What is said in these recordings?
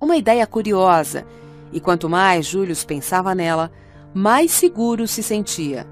Uma ideia curiosa, e quanto mais Julius pensava nela, mais seguro se sentia.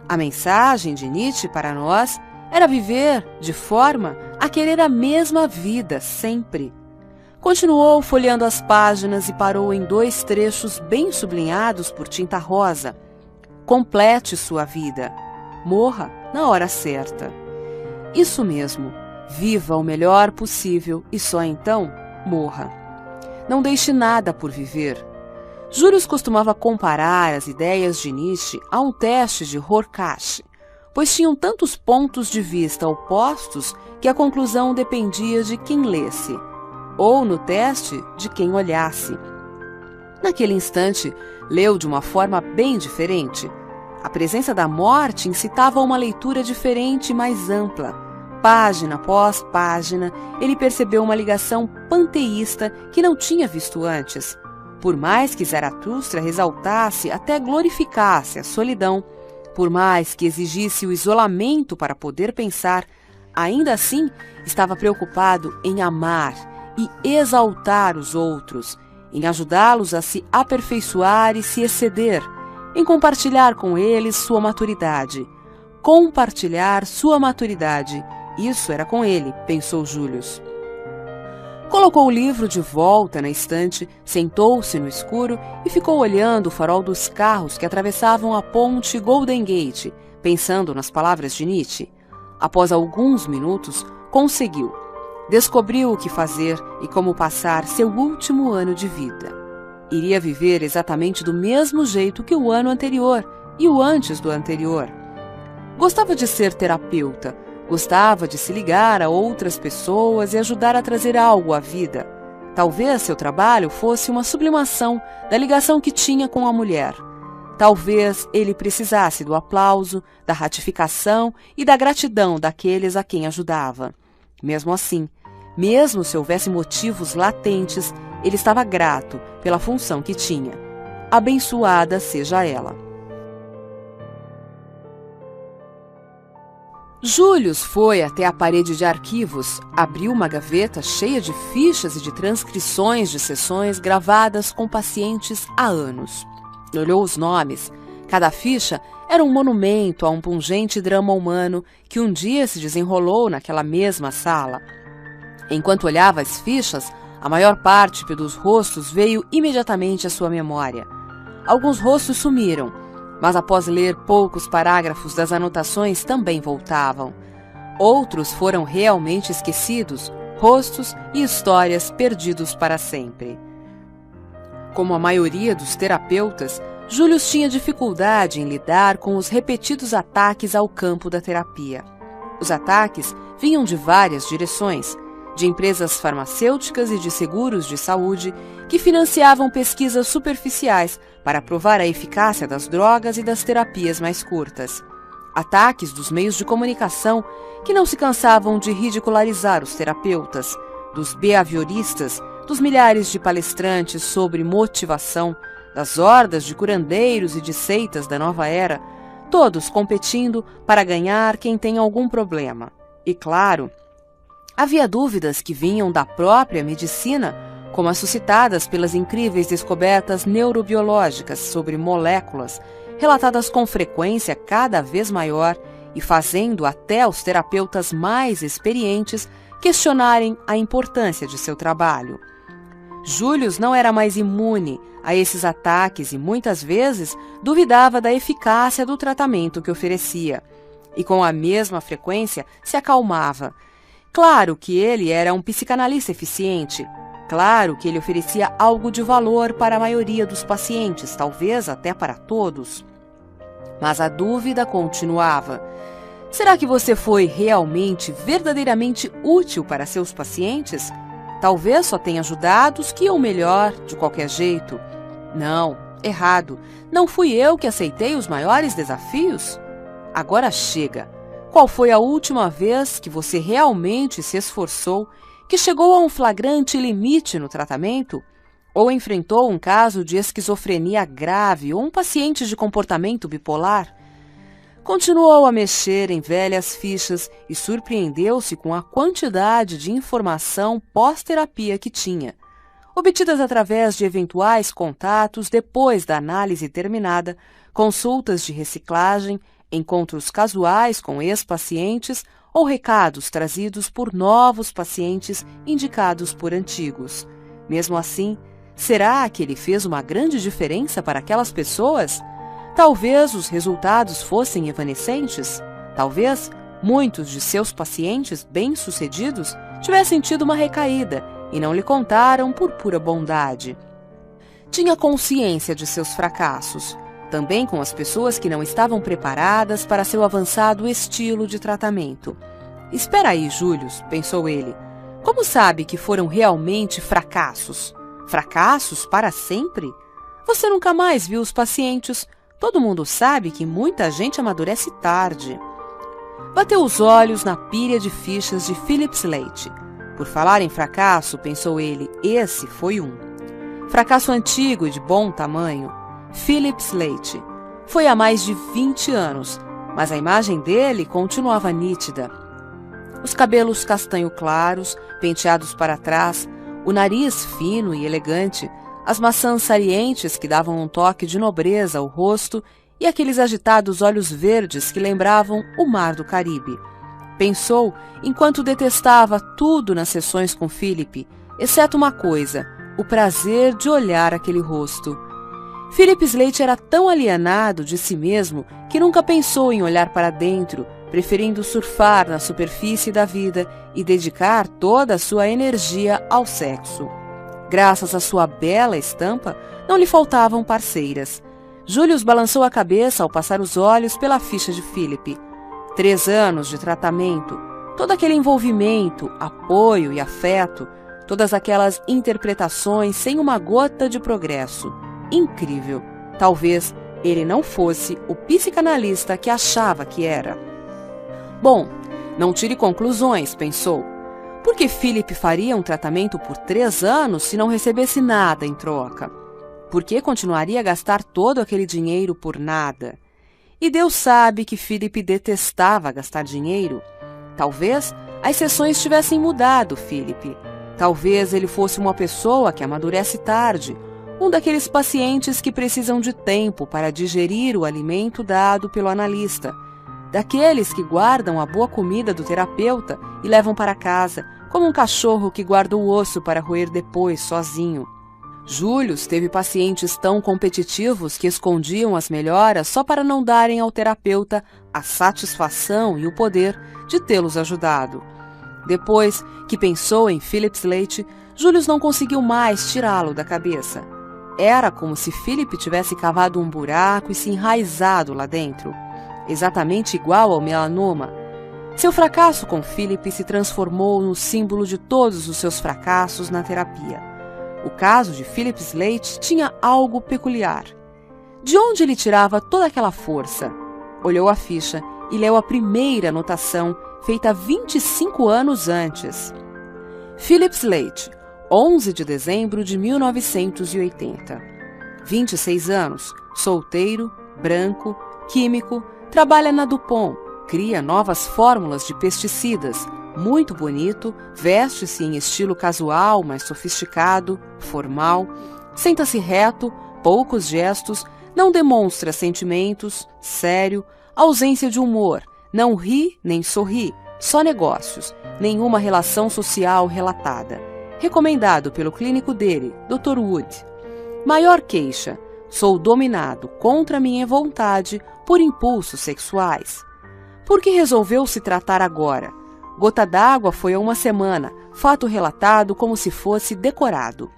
A mensagem de Nietzsche para nós era viver de forma a querer a mesma vida sempre. Continuou folheando as páginas e parou em 2 trechos bem sublinhados por tinta rosa. Complete sua vida. Morra na hora certa. Isso mesmo. Viva o melhor possível e só então morra. Não deixe nada por viver. Julius costumava comparar as ideias de Nietzsche a um teste de Rorschach, pois tinham tantos pontos de vista opostos que a conclusão dependia de quem lesse, ou no teste de quem olhasse. Naquele instante, leu de uma forma bem diferente. A presença da morte incitava a uma leitura diferente e mais ampla. Página após página, ele percebeu uma ligação panteísta que não tinha visto antes. Por mais que Zaratustra exaltasse até glorificasse a solidão, por mais que exigisse o isolamento para poder pensar, ainda assim estava preocupado em amar e exaltar os outros, em ajudá-los a se aperfeiçoar e se exceder, em compartilhar com eles sua maturidade. Compartilhar sua maturidade. Isso era com ele, pensou Julius. Colocou o livro de volta na estante, sentou-se no escuro e ficou olhando o farol dos carros que atravessavam a ponte Golden Gate, pensando nas palavras de Nietzsche. Após alguns minutos, conseguiu. Descobriu o que fazer e como passar seu último ano de vida. Iria viver exatamente do mesmo jeito que o ano anterior e o antes do anterior. Gostava de ser terapeuta. Gostava de se ligar a outras pessoas e ajudar a trazer algo à vida. Talvez seu trabalho fosse uma sublimação da ligação que tinha com a mulher. Talvez ele precisasse do aplauso, da ratificação e da gratidão daqueles a quem ajudava. Mesmo assim, mesmo se houvesse motivos latentes, ele estava grato pela função que tinha. Abençoada seja ela. Julius foi até a parede de arquivos, abriu uma gaveta cheia de fichas e de transcrições de sessões gravadas com pacientes há anos. Olhou os nomes. Cada ficha era um monumento a um pungente drama humano que um dia se desenrolou naquela mesma sala. Enquanto olhava as fichas, a maior parte dos rostos veio imediatamente à sua memória. Alguns rostos sumiram, mas após ler poucos parágrafos das anotações também voltavam. Outros foram realmente esquecidos, rostos e histórias perdidos para sempre. Como a maioria dos terapeutas, Julius tinha dificuldade em lidar com os repetidos ataques ao campo da terapia. Os ataques vinham de várias direções, de empresas farmacêuticas e de seguros de saúde que financiavam pesquisas superficiais para provar a eficácia das drogas e das terapias mais curtas. Ataques dos meios de comunicação que não se cansavam de ridicularizar os terapeutas, dos behavioristas, dos milhares de palestrantes sobre motivação, das hordas de curandeiros e de seitas da nova era, todos competindo para ganhar quem tem algum problema. E claro, havia dúvidas que vinham da própria medicina, como as suscitadas pelas incríveis descobertas neurobiológicas sobre moléculas, relatadas com frequência cada vez maior e fazendo até os terapeutas mais experientes questionarem a importância de seu trabalho. Julius não era mais imune a esses ataques e muitas vezes duvidava da eficácia do tratamento que oferecia, e com a mesma frequência se acalmava. Claro que ele era um psicanalista eficiente. Claro que ele oferecia algo de valor para a maioria dos pacientes, talvez até para todos. Mas a dúvida continuava. Será que você foi realmente, verdadeiramente útil para seus pacientes? Talvez só tenha ajudado os que iam melhor, de qualquer jeito. Não, errado. Não fui eu que aceitei os maiores desafios? Agora chega. Qual foi a última vez que você realmente se esforçou, que chegou a um flagrante limite no tratamento? Ou enfrentou um caso de esquizofrenia grave ou um paciente de comportamento bipolar? Continuou a mexer em velhas fichas e surpreendeu-se com a quantidade de informação pós-terapia que tinha. obtidas através de eventuais contatos depois da análise terminada, consultas de reciclagem, encontros casuais com ex-pacientes ou recados trazidos por novos pacientes indicados por antigos. Mesmo assim, será que ele fez uma grande diferença para aquelas pessoas? Talvez os resultados fossem evanescentes? Talvez muitos de seus pacientes bem-sucedidos tivessem tido uma recaída e não lhe contaram por pura bondade. Tinha consciência de seus fracassos, também com as pessoas que não estavam preparadas para seu avançado estilo de tratamento. Espera aí, Julius, pensou ele. Como sabe que foram realmente fracassos? Fracassos para sempre? Você nunca mais viu os pacientes. Todo mundo sabe que muita gente amadurece tarde. Bateu os olhos na pilha de fichas de Philip Slate. Por falar em fracasso, pensou ele, esse foi um. Fracasso antigo e de bom tamanho. Philip Slate. Foi há mais de 20 anos, mas a imagem dele continuava nítida. Os cabelos castanho claros, penteados para trás, o nariz fino e elegante, as maçãs salientes que davam um toque de nobreza ao rosto e aqueles agitados olhos verdes que lembravam o mar do Caribe. Pensou enquanto detestava tudo nas sessões com Philip, exceto uma coisa, o prazer de olhar aquele rosto. Philip Slate era tão alienado de si mesmo que nunca pensou em olhar para dentro, preferindo surfar na superfície da vida e dedicar toda a sua energia ao sexo. Graças à sua bela estampa, não lhe faltavam parceiras. Julius balançou a cabeça ao passar os olhos pela ficha de Philip. 3 anos de tratamento, todo aquele envolvimento, apoio e afeto, todas aquelas interpretações sem uma gota de progresso. Incrível. Talvez ele não fosse o psicanalista que achava que era. Bom, não tire conclusões, pensou. Por que Philip faria um tratamento por 3 anos se não recebesse nada em troca? Por que continuaria a gastar todo aquele dinheiro por nada? E Deus sabe que Philip detestava gastar dinheiro. Talvez as sessões tivessem mudado Philip. Talvez ele fosse uma pessoa que amadurece tarde, um daqueles pacientes que precisam de tempo para digerir o alimento dado pelo analista, daqueles que guardam a boa comida do terapeuta e levam para casa, como um cachorro que guarda o osso para roer depois sozinho. Julius teve pacientes tão competitivos que escondiam as melhoras só para não darem ao terapeuta a satisfação e o poder de tê-los ajudado. Depois que pensou em Philip Slate, Julius não conseguiu mais tirá-lo da cabeça. Era como se Philip tivesse cavado um buraco e se enraizado lá dentro, exatamente igual ao melanoma. Seu fracasso com Philip se transformou no símbolo de todos os seus fracassos na terapia. O caso de Philip Slate tinha algo peculiar. De onde ele tirava toda aquela força? Olhou a ficha e leu a primeira anotação, feita 25 anos antes. Philip Slate, 11 de dezembro de 1980. 26 anos, solteiro, branco, químico, trabalha na DuPont, cria novas fórmulas de pesticidas, muito bonito, veste-se em estilo casual, mas sofisticado, formal, senta-se reto, poucos gestos, não demonstra sentimentos, sério, ausência de humor, não ri nem sorri, só negócios, nenhuma relação social relatada. Recomendado pelo clínico dele, Dr. Wood. Maior queixa: sou dominado contra minha vontade por impulsos sexuais. Por que resolveu se tratar agora? Gota d'água foi há 1 semana, fato relatado como se fosse decorado.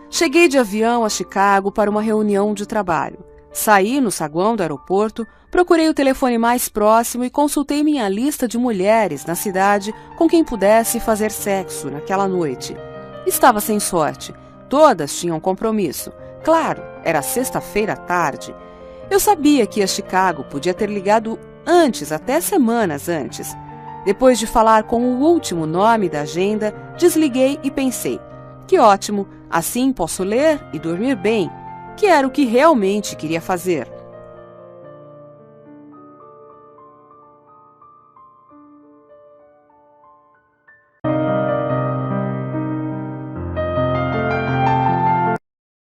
Cheguei de avião a Chicago para uma reunião de trabalho. Saí no saguão do aeroporto, procurei o telefone mais próximo e consultei minha lista de mulheres na cidade com quem pudesse fazer sexo naquela noite. Estava sem sorte. Todas tinham compromisso. Claro, era sexta-feira à tarde. Eu sabia que a Chicago podia ter ligado antes, até semanas antes. Depois de falar com o último nome da agenda, desliguei e pensei: que ótimo, assim posso ler e dormir bem, que era o que realmente queria fazer.